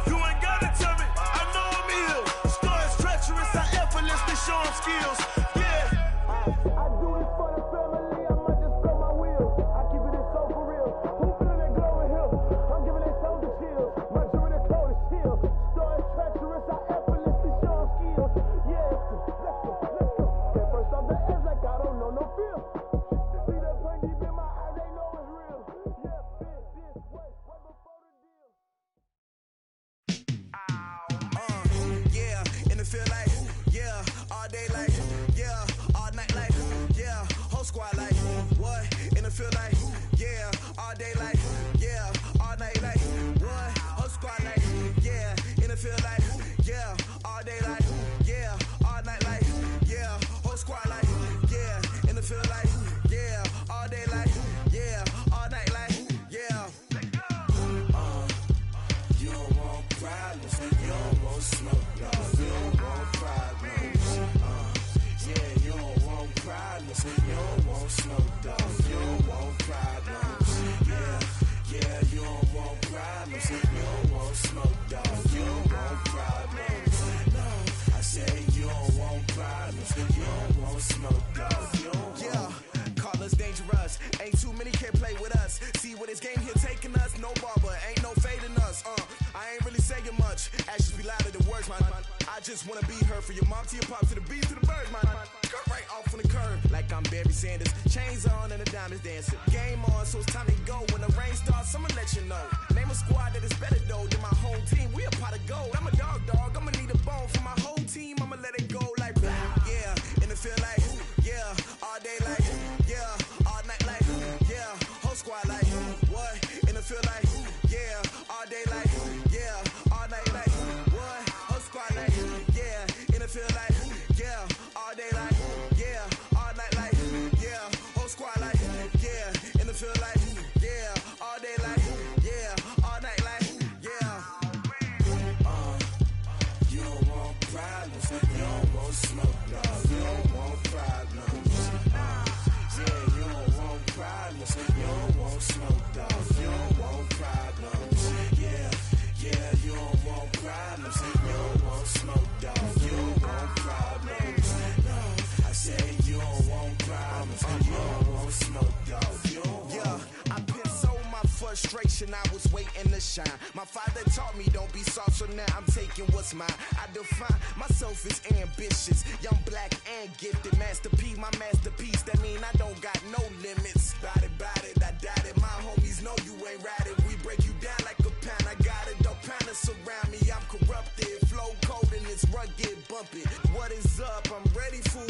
You ain't gotta tell me, I know I'm ill. Stories treacherous, I effortlessly show them skills. Yeah. I do this for the family, I might just blow my wheel. I keep it so for real. Who feeling that glowing hill? I'm giving they souls the chills. My jury the cold is chill. Stories treacherous, I effortlessly show them skills. Yeah, let's go. Get first off the edge like I don't know no feel. See that pain deep in my eyes, they know it's real. Yeah, been this way, way before the deal. Yeah, and it feel like, yeah, all day like, yeah, all night like, yeah, whole squad like, what? And it feel like, yeah, all day like, yeah, all night like, what? Whole squad like, yeah, and it feel like, yeah, all day like, yeah, all night like, yeah, whole squad like, yeah, and it feel like, yeah, all day like, yeah, all night like, yeah. You don't want problems, you don't want smoke, dog. You don't want problems. Yeah, you don't want problems, you don't want smoke, dog. You don't want problems. Yeah, you don't want problems, you don't want smoke, dog. You don't want problems. No, I say you don't want problems, you don't want smoke, dog. You don't want. Call us dangerous. Ain't too many can play with us. See where this game here taking us. No barber, ain't no fading us. I ain't really saying much. Actions be louder than words, man. I just wanna be heard. For your mom to your pop to the bees to the birds, man. Cut right off on the curb like I'm Barry Sanders. Chains on and the diamonds dancing. Game on, so it's time to go. When the rain starts, I'ma let you know. Name a squad that is better though than my home team. We a pot of gold. I'm a dog. I'ma need a bone for my whole team. I'ma let it go like blah. Yeah, and it feel like, yeah, all day like, yeah, all night like, yeah, whole squad like, what? And it feel like, yeah, all day like, yeah, all night like, what? Whole squad like, yeah, and it feel like, yeah, all day like, yeah, all night like, yeah, whole squad like, yeah, and it feel like, yeah, all day like, yeah, all night like, yeah. You don't want problems, you don't want smoke, dog. You don't want problems. Yeah, you don't want problems, you don't want smoke, dog. You don't want problems. Yeah, you don't want problems, you don't want smoke, dog. You don't want problems. No, I say you don't want problems, you don't want smoke, dog. You don't want. Yeah, I've been so my frustration, I was waiting to shine. My father taught me don't be soft, so now I'm taking what's mine. I define myself as ambitious, young, black, and gifted. Master P, my masterpiece, that mean I don't got no limits. Bout it, I doubt it. My homies know you ain't ride it. We break you down like a pound. I got it, don't pound to surround me. I'm corrupted, flow cold and it's rugged, bump it. What is up? I'm ready for